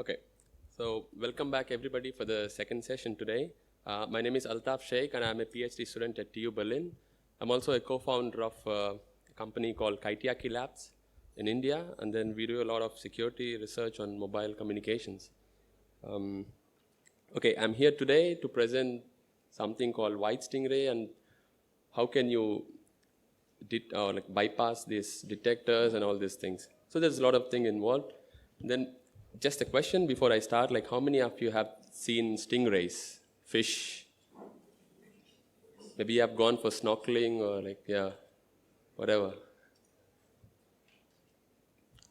Okay, so welcome back everybody for the second session today. My name is Altaf Shaik and I'm a PhD student at TU Berlin. I'm also a co-founder of a company called Kaitiaki Labs in India, and then we do a lot of security research on mobile communications. Okay, I'm here today to present something called White Stingray and how can you bypass these detectors and all these things. So there's a lot of things involved. Then just a question before I start, like how many of you have seen stingrays, fish? Maybe you have gone for snorkeling or whatever.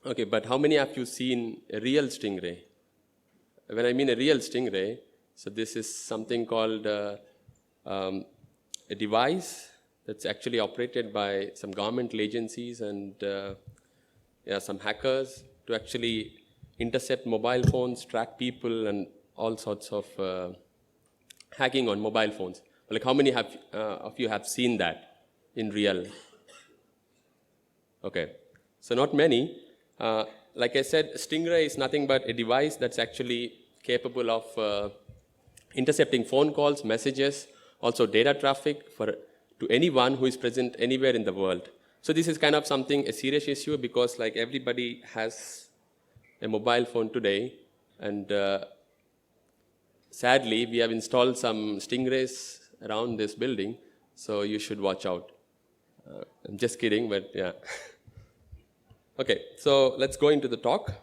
Okay, but how many of you seen a real stingray? When I mean a real stingray, so this is something called a device that's actually operated by some governmental agencies and some hackers to actually intercept mobile phones, track people, and all sorts of hacking on mobile phones. Like how many of you have seen that in real? Okay, so not many. Like I said, Stingray is nothing but a device that's actually capable of intercepting phone calls, messages, also data traffic to anyone who is present anywhere in the world. So this is kind of a serious issue because like everybody has a mobile phone today, and sadly we have installed some Stingrays around this building, so you should watch out. I'm just kidding, but yeah. Okay, so let's go into the talk.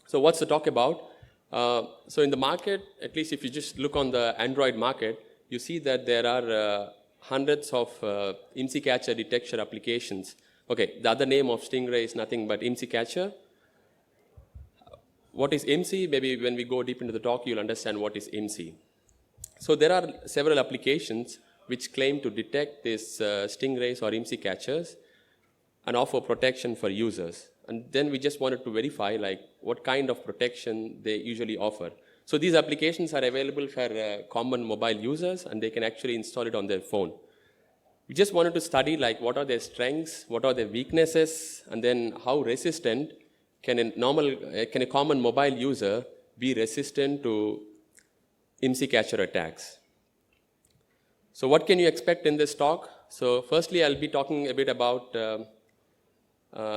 So what's the talk about? So in the market, at least if you just look on the Android market, you see that there are hundreds of IMSI catcher detection applications. Okay, the other name of Stingray is nothing but IMSI catcher. What is IMSI? Maybe when we go deep into the talk, you'll understand what is IMSI. So there are several applications which claim to detect these stingrays or IMSI catchers and offer protection for users. And then we just wanted to verify like what kind of protection they usually offer. So these applications are available for common mobile users, and they can actually install it on their phone. We just wanted to study like what are their strengths, what are their weaknesses, and then how resistant can a common mobile user be resistant to IMSI catcher attacks. So what can you expect in this talk? So firstly, I'll be talking a bit about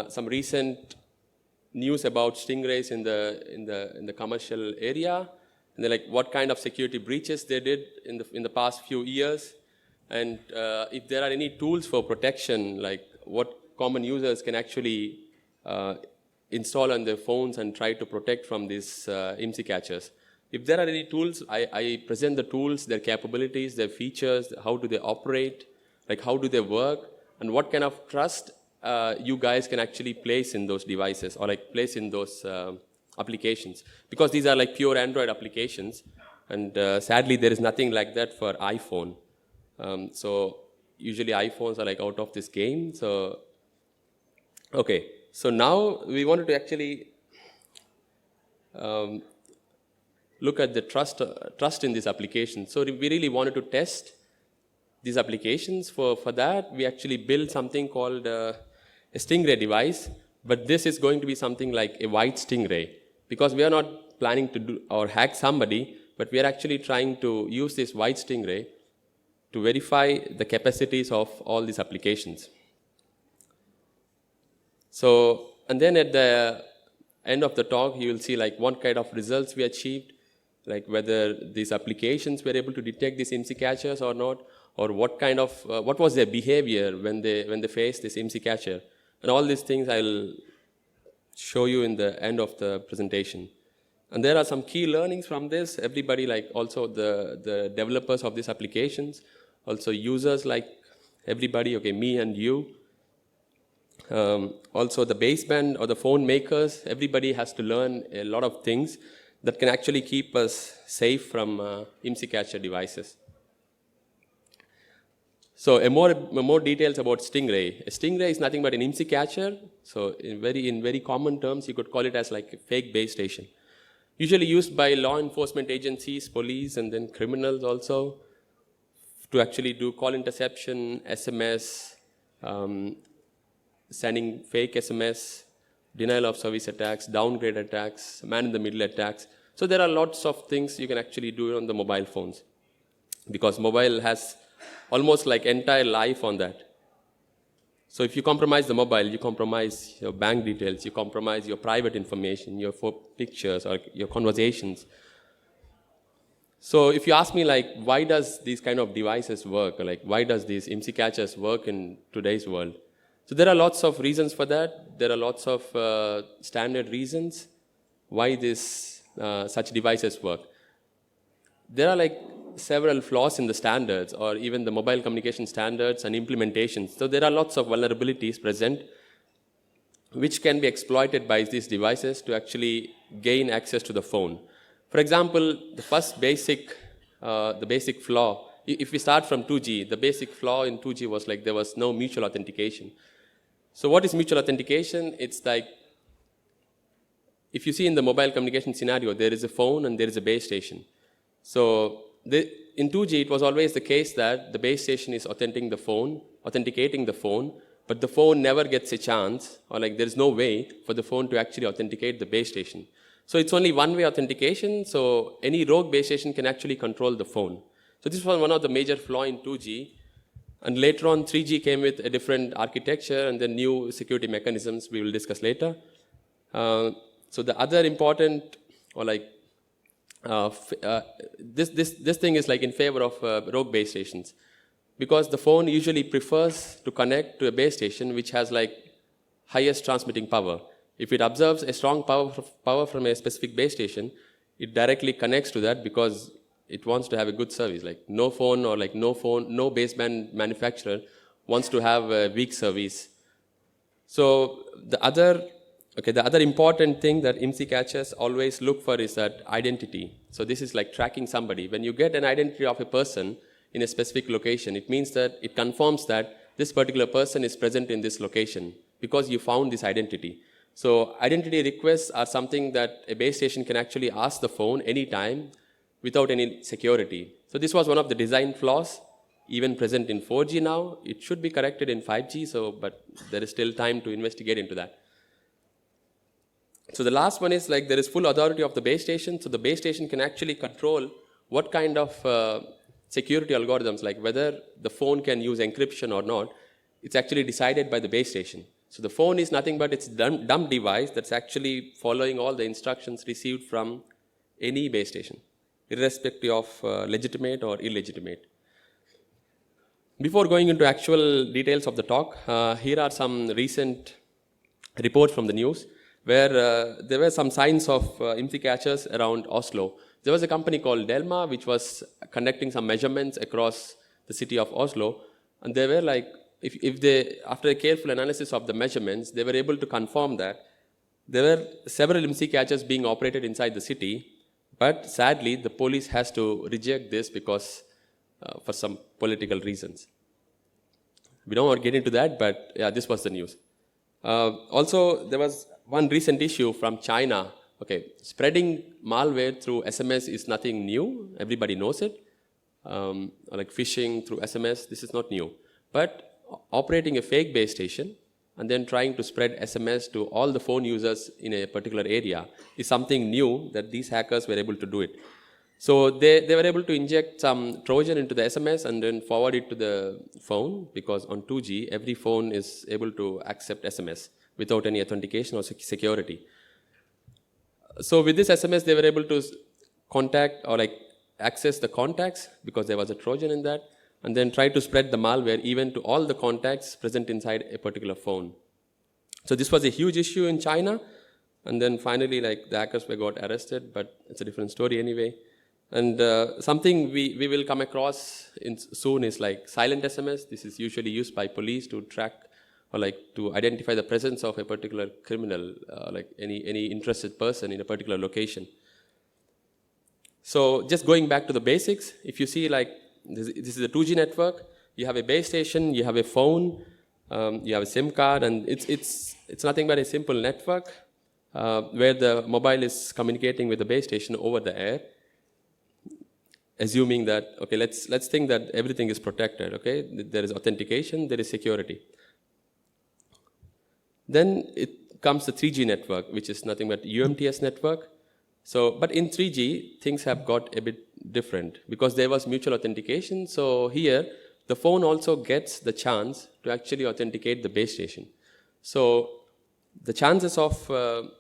some recent news about stingrays in the commercial area, and then like what kind of security breaches they did in the past few years, and if there are any tools for protection, like what common users can actually install on their phones and try to protect from these IMSI catchers. If there are any tools, I present the tools, their capabilities, their features, how do they operate, like how do they work, and what kind of trust you guys can actually place in those devices or like place in those applications, because these are like pure Android applications, and sadly there is nothing like that for iPhone. So usually iPhones are like out of this game. So okay, so now we wanted to actually look at the trust in this application. So we really wanted to test these applications. For that, we actually built something called a Stingray device, but this is going to be something like a White Stingray, because we are not planning to do or hack somebody, but we are actually trying to use this White Stingray to verify the capacities of all these applications. So, and then at the end of the talk, you will see like what kind of results we achieved, like whether these applications were able to detect these IMSI catchers or not, or what was their behavior when they faced this IMSI catcher. And all these things I'll show you in the end of the presentation. And there are some key learnings from this. Everybody, like also the developers of these applications, also users like everybody, okay, me and you. Also the baseband or the phone makers, everybody has to learn a lot of things that can actually keep us safe from IMSI catcher devices. So more details about Stingray. A Stingray is nothing but an IMSI catcher. So in very common terms, you could call it as like a fake base station. Usually used by law enforcement agencies, police, and then criminals also, to actually do call interception, SMS, sending fake SMS, denial of service attacks, downgrade attacks, man-in-the-middle attacks. So there are lots of things you can actually do on the mobile phones, because mobile has almost like entire life on that. So if you compromise the mobile, you compromise your bank details, you compromise your private information, your pictures or your conversations. So if you ask me, like, why does these kind of devices work, or like why does these IMSI catchers work in today's world? So there are lots of reasons for that. There are lots of standard reasons why this such devices work. There are like several flaws in the standards or even the mobile communication standards and implementations. So there are lots of vulnerabilities present which can be exploited by these devices to actually gain access to the phone. For example, the first basic flaw, if we start from 2G, the basic flaw in 2G was like there was no mutual authentication. So what is mutual authentication? It's like, if you see in the mobile communication scenario, there is a phone and there is a base station. So in 2G, it was always the case that the base station is authenticating the phone, but the phone never gets a chance, or like there's no way for the phone to actually authenticate the base station. So it's only one-way authentication, so any rogue base station can actually control the phone. So this was one of the major flaws in 2G. And later on, 3G came with a different architecture and then new security mechanisms we will discuss later. So the other important, or like, this thing is like in favor of rogue base stations, because the phone usually prefers to connect to a base station which has like highest transmitting power. If it observes a strong power from a specific base station, it directly connects to that because it wants to have a good service. Like no phone or like no baseband manufacturer wants to have a weak service. So the other important thing that IMSI catchers always look for is that identity. So this is like tracking somebody. When you get an identity of a person in a specific location, it means that it confirms that this particular person is present in this location because you found this identity. So identity requests are something that a base station can actually ask the phone anytime without any security. So this was one of the design flaws, even present in 4G now. It should be corrected in 5G, but there is still time to investigate into that. So the last one is like there is full authority of the base station. So the base station can actually control what kind of security algorithms, like whether the phone can use encryption or not. It's actually decided by the base station. So the phone is nothing but it's a dumb device that's actually following all the instructions received from any base station, irrespective of legitimate or illegitimate. Before going into actual details of the talk, here are some recent reports from the news where there were some signs of IMSI catchers around Oslo. There was a company called Delma which was conducting some measurements across the city of Oslo, and they were like, if they, after a careful analysis of the measurements, they were able to confirm that there were several IMSI catchers being operated inside the city, but sadly, the police has to reject this because for some political reasons. We don't want to get into that, but yeah, this was the news. Also, there was one recent issue from China. Okay, spreading malware through SMS is nothing new. Everybody knows it. Like phishing through SMS, this is not new. But operating a fake base station and then trying to spread SMS to all the phone users in a particular area is something new that these hackers were able to do it. So they were able to inject some Trojan into the SMS and then forward it to the phone, because on 2G, every phone is able to accept SMS without any authentication or security. So with this SMS, they were able to contact or like access the contacts because there was a Trojan in that, and then try to spread the malware even to all the contacts present inside a particular phone. So this was a huge issue in China, and then finally like the hackers got arrested, but it's a different story anyway. And something we will come across soon is like silent SMS. This is usually used by police to track or like to identify the presence of a particular criminal, like any interested person in a particular location. So just going back to the basics, if you see like this is a 2G network, you have a base station, you have a phone, you have a SIM card, and it's nothing but a simple network where the mobile is communicating with the base station over the air, assuming that, okay, let's think that everything is protected, okay? There is authentication, there is security. Then comes the 3G network, which is nothing but UMTS network. So, but in 3G, things have got a bit different because there was mutual authentication. So here, the phone also gets the chance to actually authenticate the base station. So the chances of a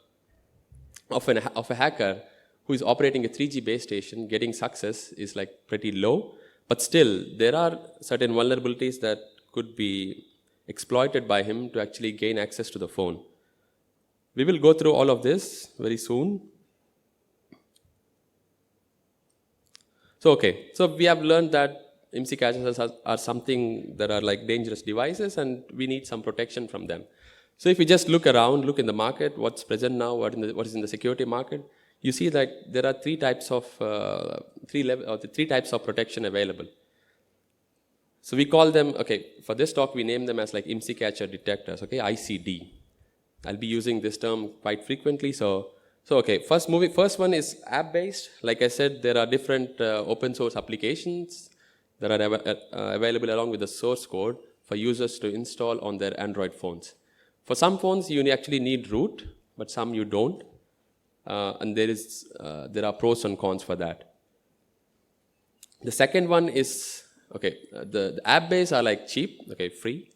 hacker who is operating a 3G base station getting success is like pretty low. But still, there are certain vulnerabilities that could be exploited by him to actually gain access to the phone. We will go through all of this very soon. So, okay, so we have learned that IMSI caches are something that are like dangerous devices and we need some protection from them. So if you just look around, look in the market, what's present now, what is in the security market, you see that there are three types of protection available. So we call them, okay, for this talk we name them as like IMSI catcher detectors, okay, ICD. I'll be using this term quite frequently. So okay, first one is app-based. Like I said, there are different open source applications that are available along with the source code for users to install on their Android phones. For some phones, you actually need root, but some you don't. And there are pros and cons for that. The second one is, okay, the app-based are like cheap, okay, free.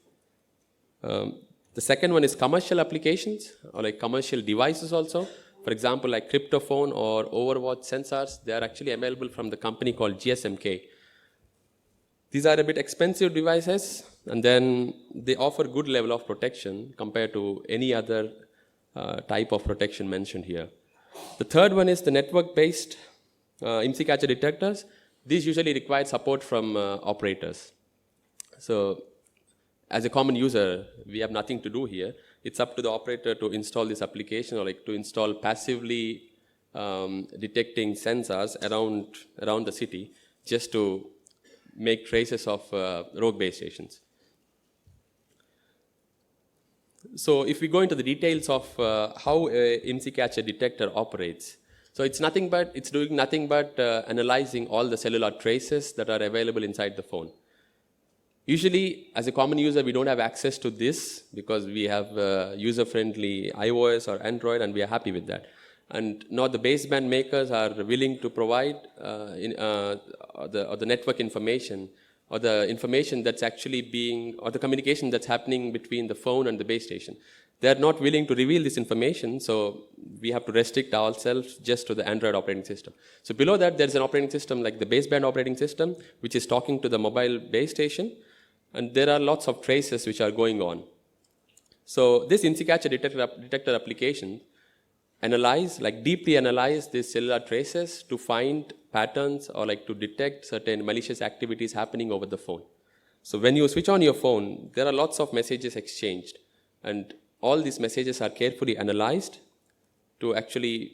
The second one is commercial applications or like commercial devices also. For example, like cryptophone or Overwatch sensors, they are actually available from the company called GSMK. These are a bit expensive devices, and then they offer good level of protection compared to any other type of protection mentioned here. The third one is the network-based IMSI catcher detectors. These usually require support from operators. So as a common user, we have nothing to do here. It's up to the operator to install this application or like to install passively detecting sensors around the city just to make traces of rogue base stations. So if we go into the details of how a IMSI catcher detector operates, so it's doing nothing but analyzing all the cellular traces that are available inside the phone. Usually, as a common user, we don't have access to this because we have user-friendly iOS or Android, and we are happy with that. And now the baseband makers are willing to provide the network information or the information that's actually or the communication that's happening between the phone and the base station. They're not willing to reveal this information, so we have to restrict ourselves just to the Android operating system. So below that, there's an operating system like the baseband operating system, which is talking to the mobile base station, and there are lots of traces which are going on. So this IMSI catcher detector application deeply analyze these cellular traces to find patterns or like to detect certain malicious activities happening over the phone. So when you switch on your phone, there are lots of messages exchanged, and all these messages are carefully analyzed to actually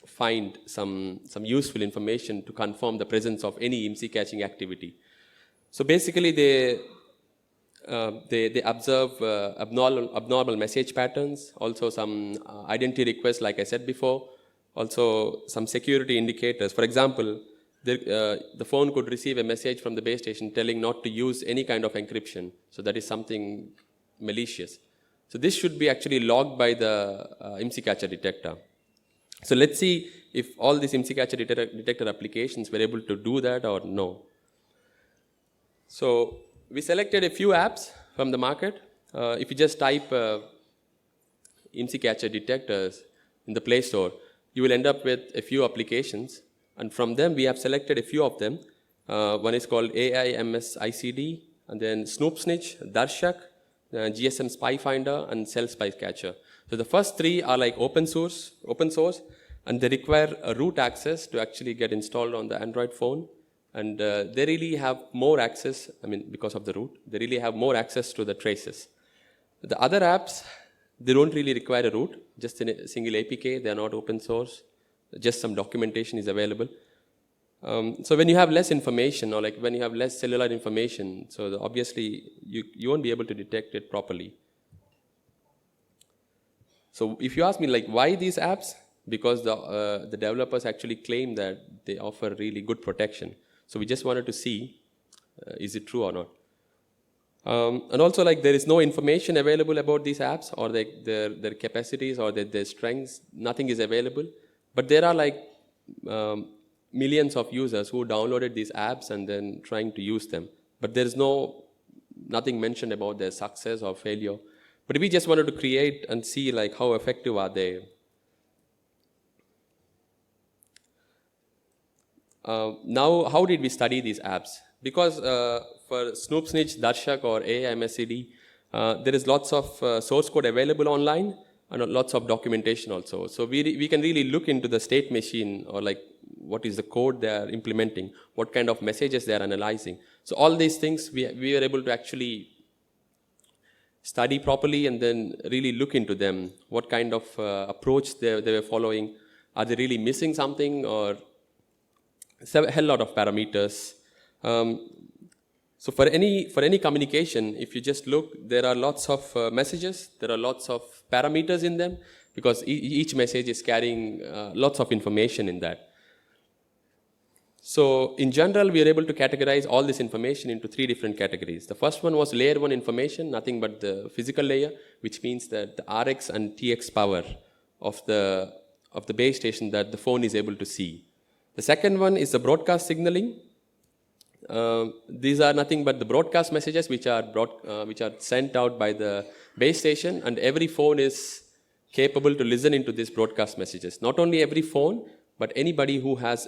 find some useful information to confirm the presence of any IMSI catching activity. So basically, they observe abnormal message patterns, also some identity requests, like I said before, also some security indicators. For example, the phone could receive a message from the base station telling not to use any kind of encryption. So that is something malicious. So this should be actually logged by the IMSI catcher detector. So let's see if all these IMSI catcher detector applications were able to do that or no. So we selected a few apps from the market. If you just type IMSI catcher detectors in the Play Store, you will end up with a few applications. And from them, we have selected a few of them. One is called AIMSICD, and then Snoop Snitch, Darshak, GSM Spy Finder, and Cell Spy Catcher. So the first three are like open source, and they require a root access to actually get installed on the Android phone. And they really have more access, because of the root, they really have more access to the traces. The other apps, they don't really require a root, just a single APK, they are not open source, just some documentation is available. So when you have less information, or like when you have less cellular information, so obviously you won't be able to detect it properly. So if you ask me like why these apps, because the developers actually claim that they offer really good protection. So we just wanted to see, is it true or not? And also, like, there is no information available about these apps or their capacities or their strengths. Nothing is available. But there are like millions of users who downloaded these apps and then trying to use them. But there is nothing mentioned about their success or failure. But we just wanted to create and see like how effective are they. Now, how did we study these apps? Because for Snoop Snitch, Darshak or AIMSCD, there is lots of source code available online and lots of documentation also. So we can really look into the state machine or like what is the code they are implementing, what kind of messages they are analyzing. So all these things we are able to actually study properly and then really look into them. What kind of approach they were following? Are they really missing something or a hell lot of parameters? So for any communication, if you just look, there are lots of messages, there are lots of parameters in them because each message is carrying lots of information in that. So in general, we are able to categorize all this information into 3 different categories. The first one was layer 1 information, nothing but the physical layer, which means that the RX and TX power of the base station that the phone is able to see. The second one is the broadcast signaling. These are nothing but the broadcast messages which are sent out by the base station, and every phone is capable to listen into these broadcast messages. Not only every phone, but anybody who has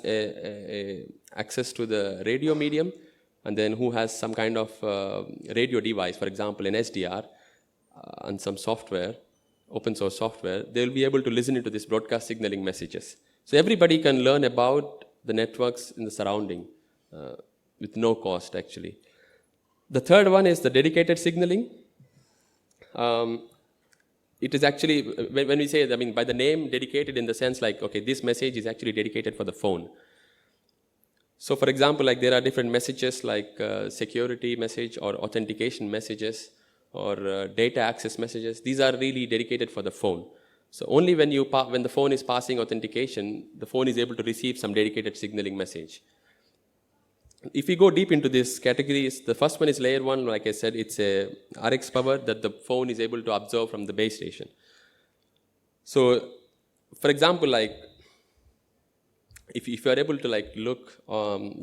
access to the radio medium and then who has some kind of radio device, for example, an SDR and some software, open source software, they will be able to listen into these broadcast signaling messages. So everybody can learn about the networks in the surrounding with no cost actually. The third one is the dedicated signaling. It is actually, when we say, I mean, by the name dedicated in the sense like, okay, this message is actually dedicated for the phone. So for example, like there are different messages like security message or authentication messages or data access messages. These are really dedicated for the phone. So only when the phone is passing authentication, the phone is able to receive some dedicated signaling message. If we go deep into these categories, the first one is layer 1. Like I said, it's a RX power that the phone is able to observe from the base station. So, for example, like if you are able to like look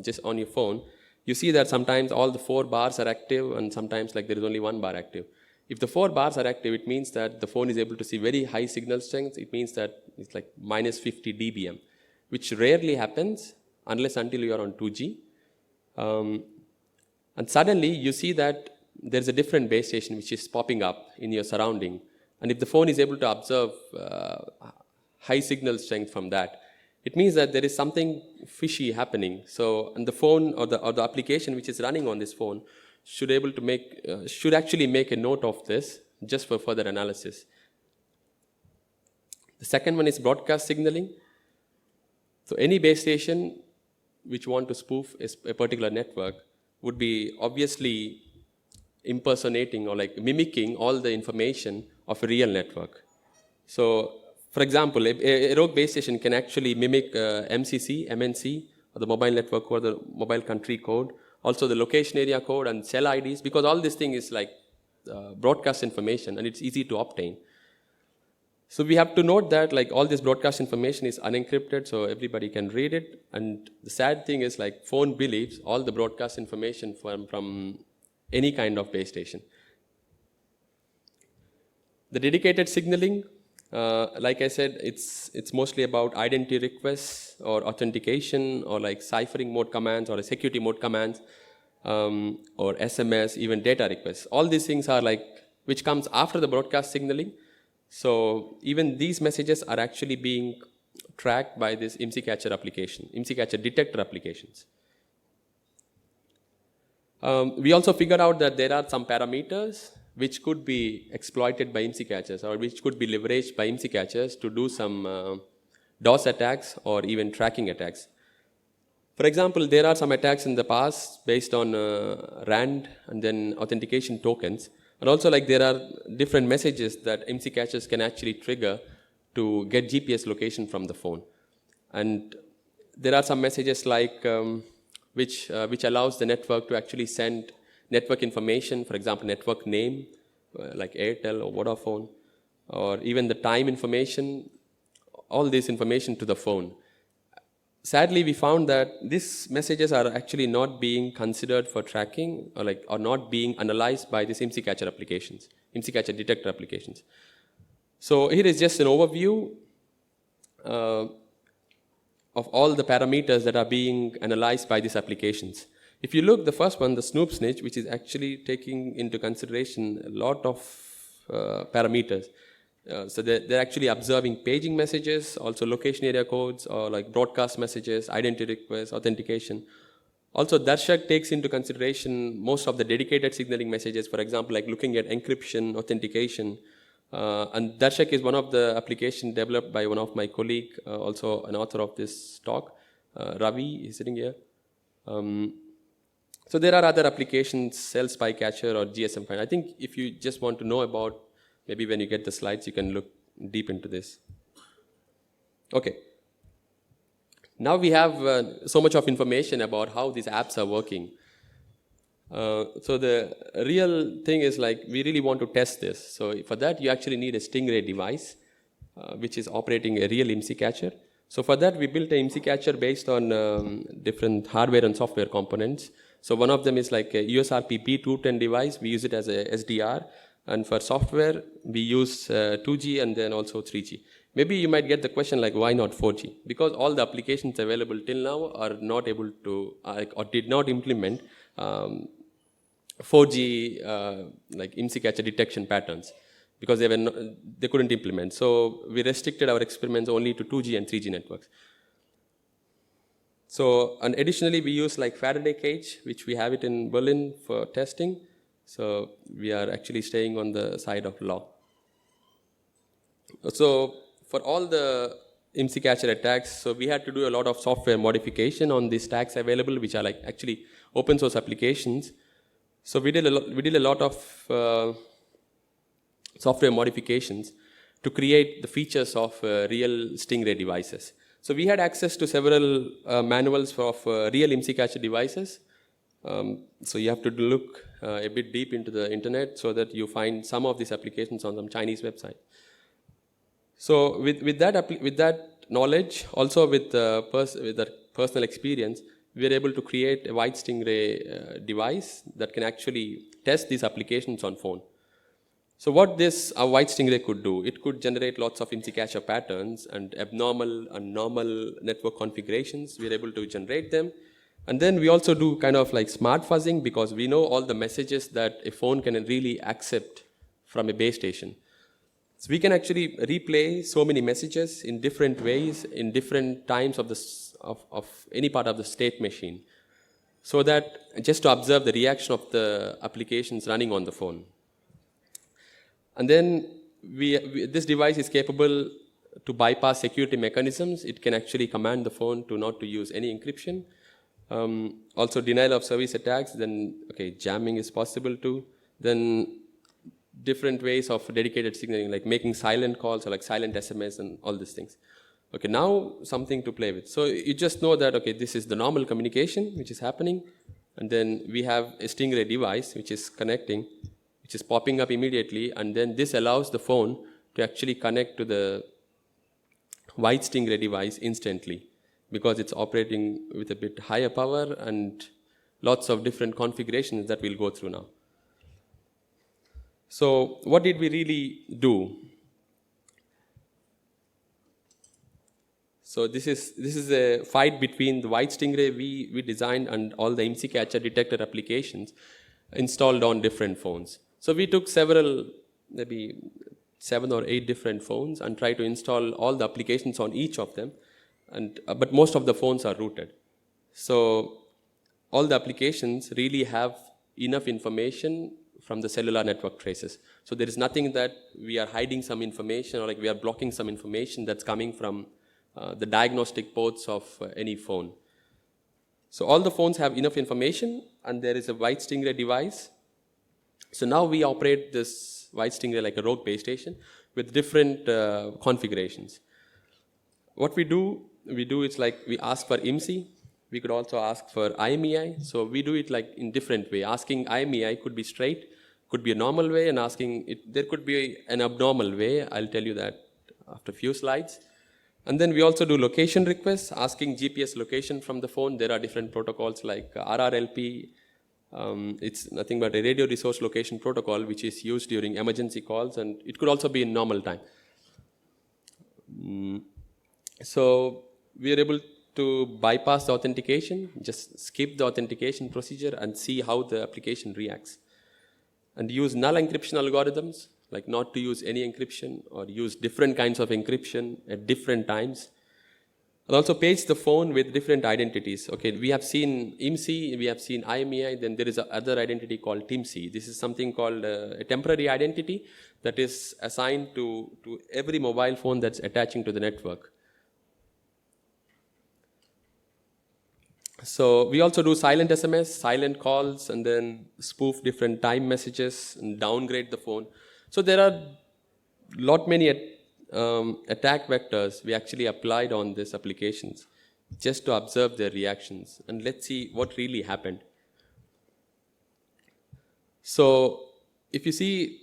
just on your phone, you see that sometimes all the 4 bars are active and sometimes like there is only 1 bar active. If the 4 bars are active, it means that the phone is able to see very high signal strength. It means that it's like minus 50 dBm, which rarely happens unless until you are on 2G. And suddenly you see that there's a different base station which is popping up in your surrounding. And if the phone is able to observe high signal strength from that, it means that there is something fishy happening. So, and the phone or the application which is running on this phone should actually make a note of this just for further analysis. The second one is broadcast signaling. So any base station which want to spoof a particular network would be obviously impersonating or like mimicking all the information of a real network. So, for example, a rogue base station can actually mimic MCC, MNC, or the mobile network code, the mobile country code, also the location area code and cell IDs, because all this thing is like broadcast information and it's easy to obtain. So we have to note that like all this broadcast information is unencrypted, so everybody can read it. And the sad thing is like phone believes all the broadcast information from any kind of base station. The dedicated signaling, like I said, it's mostly about identity requests or authentication or like ciphering mode commands or security mode commands or SMS, even data requests. All these things are like, which comes after the broadcast signaling. So even these messages are actually being tracked by this IMSI catcher application, IMSI catcher detector applications. We also figured out that there are some parameters which could be exploited by IMSI catchers or which could be leveraged by IMSI catchers to do some DOS attacks or even tracking attacks. For example, there are some attacks in the past based on RAND and then authentication tokens. And also like there are different messages that IMSI catchers can actually trigger to get GPS location from the phone. And there are some messages like which allows the network to actually send network information, for example, network name, like Airtel or Vodafone, or even the time information, all this information to the phone. Sadly, we found that these messages are actually not being considered for tracking or not being analyzed by these IMSI catcher applications, IMSI catcher detector applications. So here is just an overview of all the parameters that are being analyzed by these applications. If you look, the first one, the Snoop Snitch, which is actually taking into consideration a lot of parameters. So they're actually observing paging messages, also location area codes, or like broadcast messages, identity requests, authentication. Also, Darshak takes into consideration most of the dedicated signaling messages, for example, like looking at encryption, authentication. And Darshak is one of the applications developed by one of my colleagues, also an author of this talk. Ravi is sitting here. So there are other applications, Cell Spy Catcher or GSM Find. I think if you just want to know about, maybe when you get the slides, you can look deep into this. Okay. Now we have so much of information about how these apps are working. So the real thing is like we really want to test this. So for that, you actually need a Stingray device, which is operating a real IMSI catcher. So for that, we built a IMSI catcher based on different hardware and software components. So one of them is like a USRP P210 device. We use it as a SDR. And for software, we use 2G and then also 3G. Maybe you might get the question like, why not 4G? Because all the applications available till now are not able to, or did not implement 4G like IMSI catcher detection patterns because they couldn't implement. So we restricted our experiments only to 2G and 3G networks. So, and additionally, we use like Faraday cage, which we have it in Berlin for testing. So we are actually staying on the side of law. So for all the IMSI catcher attacks, so we had to do a lot of software modification on these stacks available, which are like actually open source applications. So we did a lot of software modifications to create the features of real Stingray devices. So we had access to several manuals of real IMSI catcher devices. So you have to look a bit deep into the internet so that you find some of these applications on some Chinese website. So with that knowledge, also with the personal experience, we were able to create a White Stingray device that can actually test these applications on phone. So what this White Stingray could do, it could generate lots of IMSI catcher patterns and abnormal and normal network configurations. We are able to generate them. And then we also do kind of like smart fuzzing because we know all the messages that a phone can really accept from a base station. So we can actually replay so many messages in different ways, in different times of any part of the state machine. So that just to observe the reaction of the applications running on the phone. And then this device is capable to bypass security mechanisms. It can actually command the phone to not to use any encryption. Also denial of service attacks, then jamming is possible too. Then different ways of dedicated signaling, like making silent calls or like silent SMS and all these things. Okay, now something to play with. So you just know that, this is the normal communication which is happening. And then we have a Stingray device which is connecting, which is popping up immediately. And then this allows the phone to actually connect to the White Stingray device instantly, because it's operating with a bit higher power and lots of different configurations that we'll go through now. So what did we really do? So this is a fight between the White Stingray we designed and all the IMSI catcher detector applications installed on different phones. So we took several, maybe 7 or 8 different phones and tried to install all the applications on each of them. But most of the phones are rooted. So all the applications really have enough information from the cellular network traces. So there is nothing that we are hiding some information or like we are blocking some information that's coming from the diagnostic ports of any phone. So all the phones have enough information, and there is a White Stingray device. So now we operate this White Stingray like a rogue base station with different configurations. What we do is like we ask for IMSI, We could also ask for IMEI. So we do it like in different way. Asking IMEI could be straight, could be a normal way, and asking it, there could be an abnormal way. I'll tell you that after a few slides. And then we also do location requests, asking GPS location from the phone. There are different protocols like RRLP. It's nothing but a radio resource location protocol, which is used during emergency calls, and it could also be in normal time. So we are able to bypass the authentication, just skip the authentication procedure and see how the application reacts. And use null encryption algorithms, like not to use any encryption or use different kinds of encryption at different times. And also page the phone with different identities. Okay, we have seen IMSI, we have seen IMEI, then there is another identity called TIMSI. This is something called a temporary identity that is assigned to every mobile phone that's attaching to the network. So we also do silent SMS, silent calls, and then spoof different time messages and downgrade the phone. So there are many attack vectors we actually applied on these applications just to observe their reactions. And let's see what really happened. So if you see,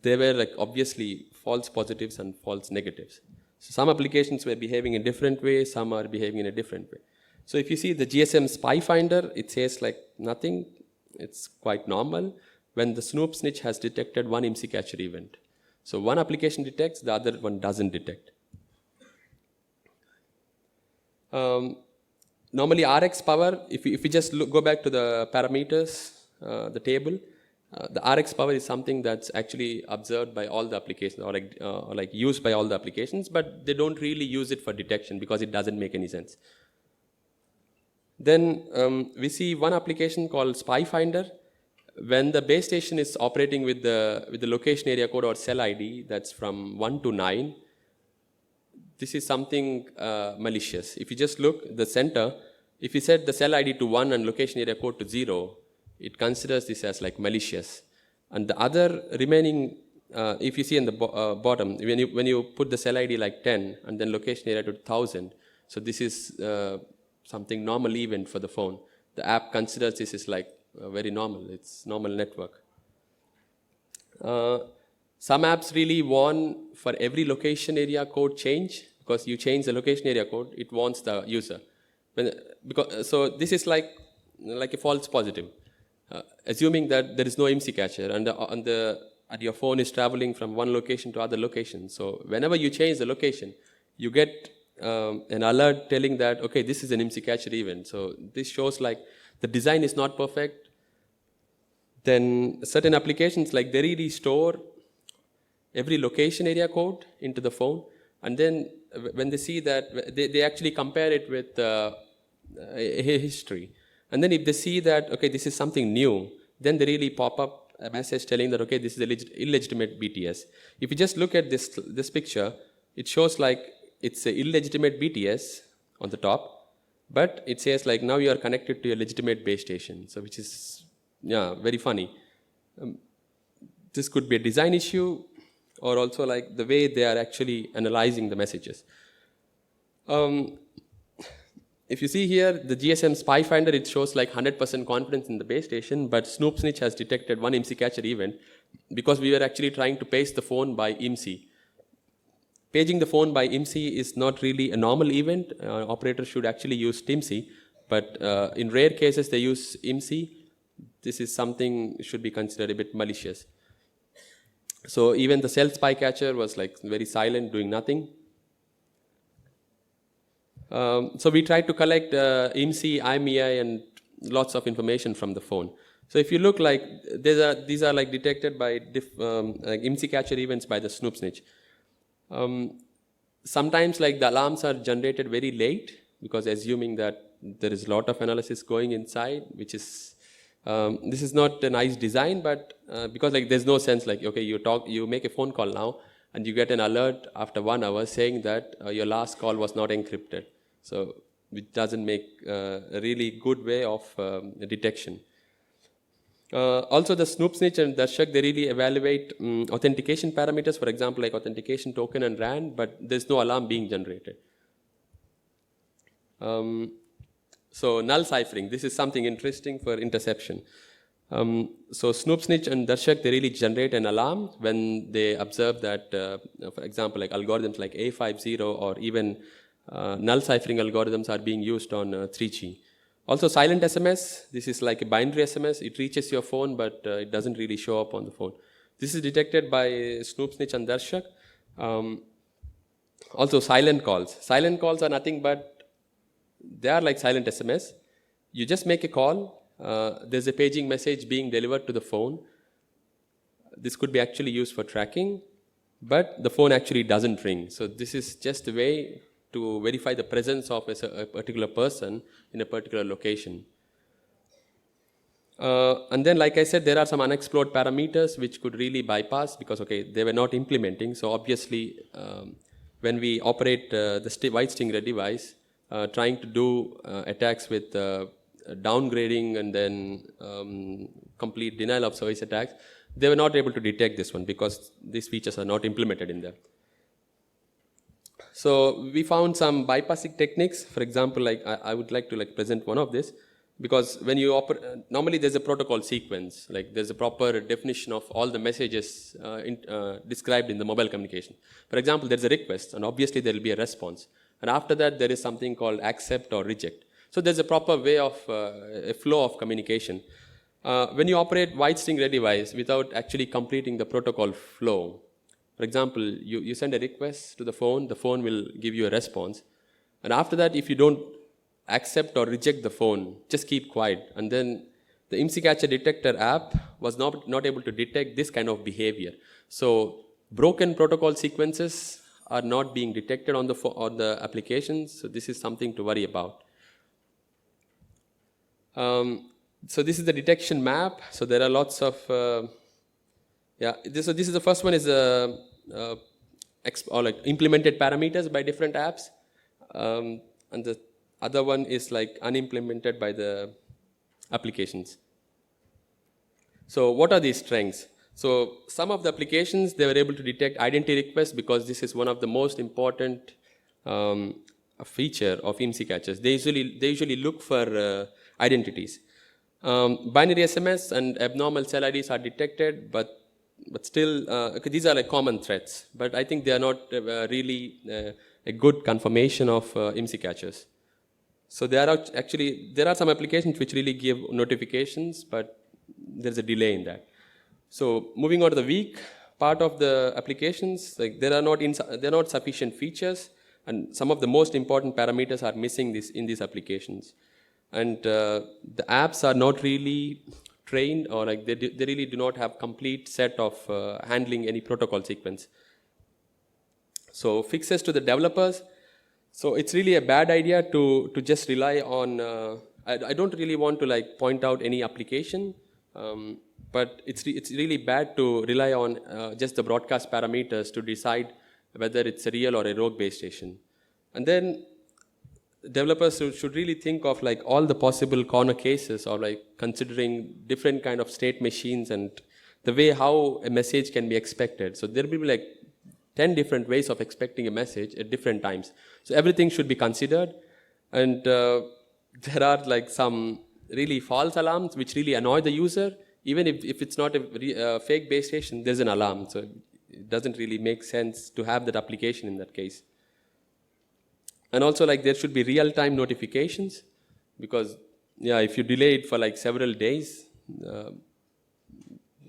there were like obviously false positives and false negatives. So some applications were behaving in a different way, some are behaving in a different way. So if you see the GSM spy finder, it says like nothing, it's quite normal when the snoop snitch has detected one IMSI catcher event. So one application detects, the other one doesn't detect. Normally RX power, if you just go back to the parameters, the table, the RX power is something that's actually observed by all the applications or like used by all the applications, but they don't really use it for detection because it doesn't make any sense. Then we see one application called Spy Finder. When the base station is operating with the location area code or cell ID that's from 1 to 9, this is something malicious. If you just look the center, if you set the cell ID to 1 and location area code to 0, it considers this as like malicious. And the other remaining, if you see in the bottom, when you put the cell ID like 10 and then location area to 1000, so this is something normal event for the phone. The app considers this is like very normal. It's normal network. Some apps really warn for every location area code change, because you change the location area code, it warns the user. So this is like a false positive. Assuming that there is no IMSI catcher and your phone is traveling from one location to other location. So whenever you change the location, you get an alert telling that, okay, this is an IMSI catcher event. So this shows like the design is not perfect. Then certain applications, like they really store every location area code into the phone. And then when they see that, they actually compare it with history. And then if they see that, okay, this is something new, then they really pop up a message telling that, okay, this is an illegitimate BTS. If you just look at this picture, it shows like it's an illegitimate BTS on the top, but it says like now you are connected to a legitimate base station. So which is, yeah, very funny. This could be a design issue or also like the way they are actually analyzing the messages. If you see here, the GSM Spy Finder, it shows like 100% confidence in the base station, but Snoop Snitch has detected one IMSI catcher event because we were actually trying to paste the phone by IMSI. Paging the phone by IMSI is not really a normal event. Operators should actually use TIMSI, but in rare cases they use IMSI. This is something should be considered a bit malicious. So even the cell spy catcher was like very silent, doing nothing. So we tried to collect IMSI, IMEI, and lots of information from the phone. So if you look like, these are like detected by like IMSI catcher events by the Snoop Snitch. Sometimes like the alarms are generated very late because assuming that there is a lot of analysis going inside, which is, this is not a nice design, but because like there's no sense like, okay, you make a phone call now and you get an alert after 1 hour saying that your last call was not encrypted. So it doesn't make a really good way of detection. Also the Snoop Snitch and the Shaik, they really evaluate authentication parameters, for example, like authentication token and RAN, but there's no alarm being generated. So null ciphering, this is something interesting for interception. So Snoop, Snitch, and Darshak, they really generate an alarm when they observe that, for example, like algorithms like A50 or even null ciphering algorithms are being used on 3G. Also silent SMS, this is like a binary SMS. It reaches your phone, but it doesn't really show up on the phone. This is detected by Snoop, Snitch, and Darshak. Also silent calls. Silent calls are nothing but, they are like silent SMS. You just make a call. There's a paging message being delivered to the phone. This could be actually used for tracking, but the phone actually doesn't ring. So this is just a way to verify the presence of a particular person in a particular location. And then, like I said, there are some unexplored parameters which could really bypass because, okay, they were not implementing. So obviously, when we operate the White Stingray device, trying to do attacks with downgrading and then complete denial of service attacks, they were not able to detect this one because these features are not implemented in there. So we found some bypassing techniques. For example, like I would like to present one of this, because when you normally there's a protocol sequence, like there's a proper definition of all the messages described in the mobile communication. For example, there's a request, and obviously there will be a response. And after that, there is something called accept or reject. So there's a proper way of a flow of communication. When you operate White Stingray device without actually completing the protocol flow, for example, you send a request to the phone will give you a response. And after that, if you don't accept or reject the phone, just keep quiet. And then the IMSI Catcher Detector app was not able to detect this kind of behavior. So broken protocol sequences are not being detected on the applications. So this is something to worry about. So this is the detection map. So there are lots of, this is the first one is implemented parameters by different apps. And the other one is like unimplemented by the applications. So what are these strengths? So some of the applications, they were able to detect identity requests because this is one of the most important feature of IMSI catchers. They usually look for identities. Binary SMS and abnormal cell IDs are detected, but still, these are like common threats. But I think they are not really a good confirmation of IMSI catchers. So there are some applications which really give notifications, but there's a delay in that. So moving on to the weak part of the applications, like there are not sufficient features, and some of the most important parameters are missing in these applications. And the apps are not really trained, or like they really do not have complete set of handling any protocol sequence. So fixes to the developers. So it's really a bad idea to just rely on, I don't really want to point out any application, but it's really bad to rely on just the broadcast parameters to decide whether it's a real or a rogue base station. And then developers should really think of all the possible corner cases, or considering different kind of state machines and the way how a message can be expected. So there will be 10 different ways of expecting a message at different times. So everything should be considered. And there are some really false alarms which really annoy the user. Even if it's not a fake base station, there's an alarm. So it doesn't really make sense to have that application in that case. And also there should be real-time notifications, because if you delay it for several days,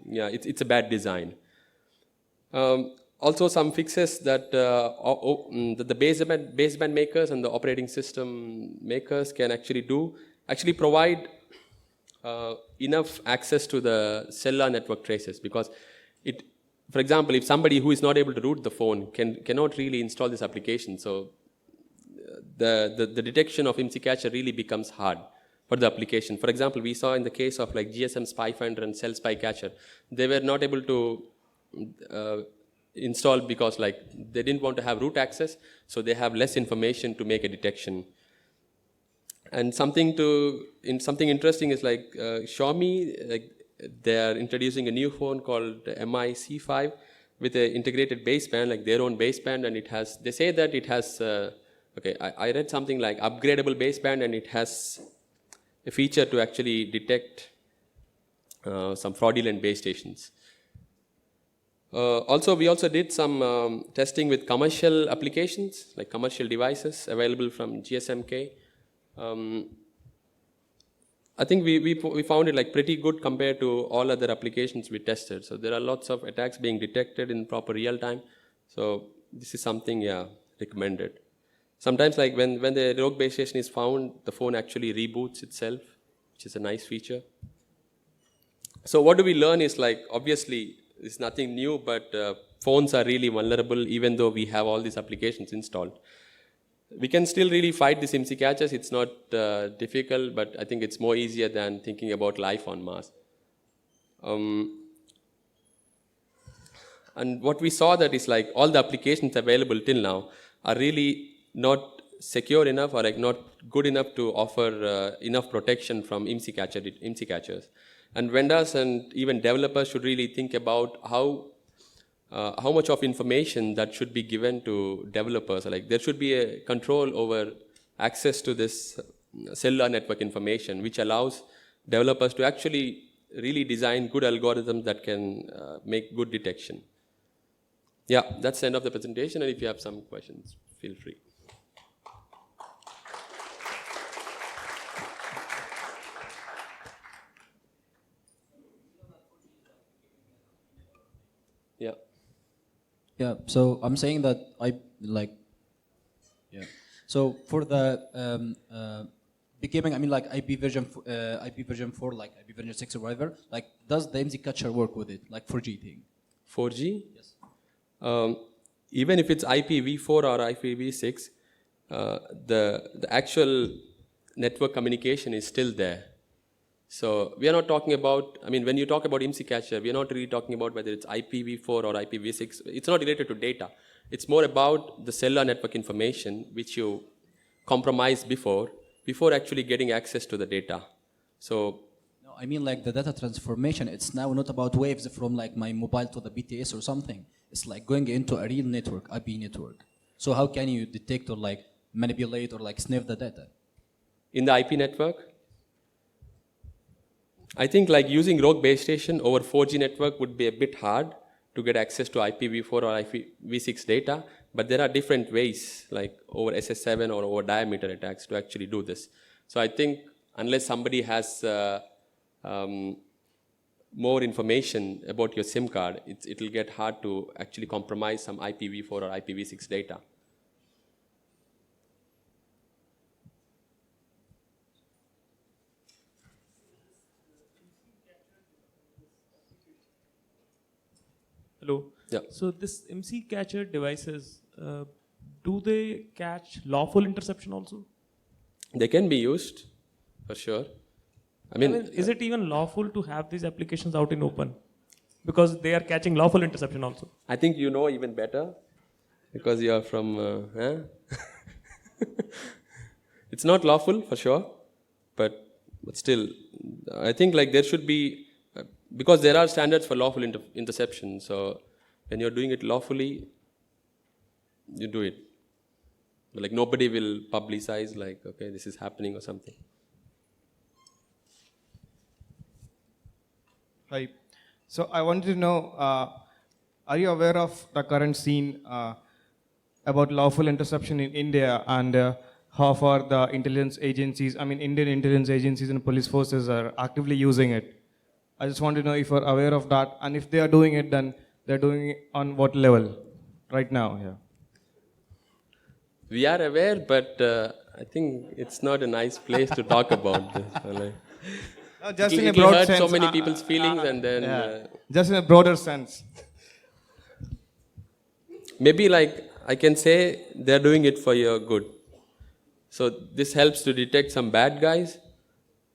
it's a bad design. Also some fixes that the baseband makers and the operating system makers can actually provide enough access to the cellular network traces, because for example, if somebody who is not able to root the phone cannot really install this application, so the detection of IMSI catcher really becomes hard for the application. For example, we saw in the case of GSM Spy Finder and Cell Spy Catcher, they were not able to install because they didn't want to have root access, so they have less information to make a detection. And something interesting is Xiaomi, they are introducing a new phone called MI C5 with an integrated baseband, their own baseband, and they say that it has I read something like upgradable baseband, and it has a feature to actually detect some fraudulent base stations. We also did some testing with commercial applications, like commercial devices available from GSMK. I think we found it like pretty good compared to all other applications we tested. So there are lots of attacks being detected in proper real time. So this is something, yeah, recommended. Sometimes like when the rogue base station is found, the phone actually reboots itself, which is a nice feature. So what do we learn is like, obviously, it's nothing new, but phones are really vulnerable even though we have all these applications installed. We can still really fight these IMSI catchers. It's not difficult, but I think it's more easier than thinking about life on Mars. And what we saw that is like all the applications available till now are really not secure enough or like not good enough to offer enough protection from IMSI catchers. And vendors and even developers should really think about how much of information that should be given to developers. Like there should be a control over access to this cellular network information, which allows developers to actually really design good algorithms that can make good detection. Yeah, that's the end of the presentation, and if you have some questions, feel free. Yeah. Yeah, so I'm saying that So for the becoming, I mean, like IP version 4, like IP version 6 or whatever, like does the IMSI catcher work with it, like 4G thing? 4G? Yes. Even if it's IPv4 or IPv6, the actual network communication is still there. So we are not talking about, I mean, when you talk about IMSI catcher, we are not really talking about whether it's IPv4 or IPv6. It's not related to data. It's more about the cellular network information which you compromised before actually getting access to the data. So no, I mean like the data transformation, it's now not about waves from like my mobile to the BTS or something. It's like going into a real network, IP network. So how can you detect or like manipulate or like sniff the data? In the IP network, I think like using rogue base station over 4G network would be a bit hard to get access to IPv4 or IPv6 data, but there are different ways like over SS7 or over diameter attacks to actually do this. So I think unless somebody has more information about your SIM card, it will get hard to actually compromise some IPv4 or IPv6 data. Hello. Yeah. So this MC catcher devices, do they catch lawful interception also? They can be used, for sure. I mean, Is it even lawful to have these applications out in open? Because they are catching lawful interception also. I think you know even better because you are from. It's not lawful for sure, but still, I think like there should be because there are standards for lawful interception. So when you're doing it lawfully, you do it. But like nobody will publicize like okay this is happening or something. Hi. So I wanted to know, are you aware of the current scene about lawful interception in India and how far the intelligence agencies, I mean Indian intelligence agencies and police forces are actively using it? I just want to know if you're aware of that, and if they are doing it, then they're doing it on what level right now? Yeah. We are aware, but I think it's not a nice place to talk about this. No, just in a It'll broad hurt sense. so many people's feelings, and then Yeah. Just in a broader sense. maybe like I can say they're doing it for your good. So this helps to detect some bad guys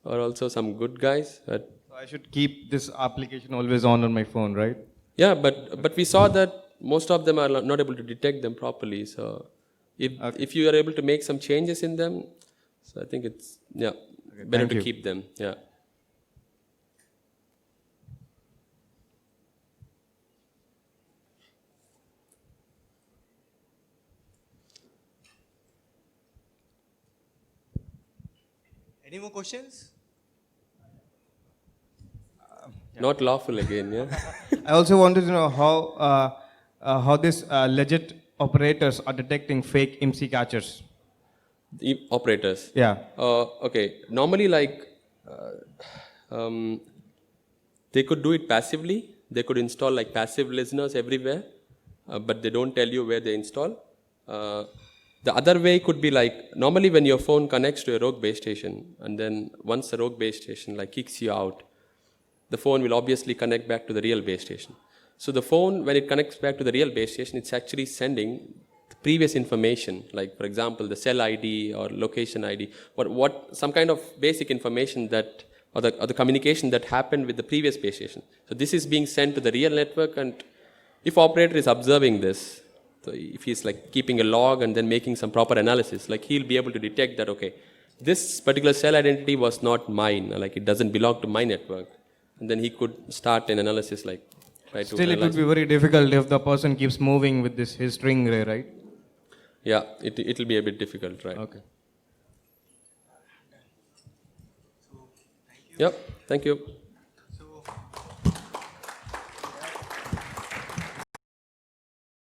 or also some good guys. So I should keep this application always on my phone, right? Yeah, but we saw that most of them are not able to detect them properly. So if you are able to make some changes in them, so I think it's better to keep them. Yeah. Any more questions? Not lawful again, yeah? I also wanted to know how these legit operators are detecting fake IMSI catchers. The operators. Yeah. Okay, normally they could do it passively. They could install like passive listeners everywhere, but they don't tell you where they install. The other way could be like, normally when your phone connects to a rogue base station, and then once the rogue base station like kicks you out, the phone will obviously connect back to the real base station. So the phone, when it connects back to the real base station, it's actually sending the previous information, like for example, the cell ID or location ID, what some kind of basic information that, or the communication that happened with the previous base station. So this is being sent to the real network, and if operator is observing this, so if he's like keeping a log and then making some proper analysis, like he'll be able to detect that, okay, this particular cell identity was not mine, like it doesn't belong to my network. And then he could start an analysis like try to Still, it analyze. would be very difficult if the person keeps moving with his Stingray, right? Yeah, it'll be a bit difficult, right? Okay. Yep, thank you.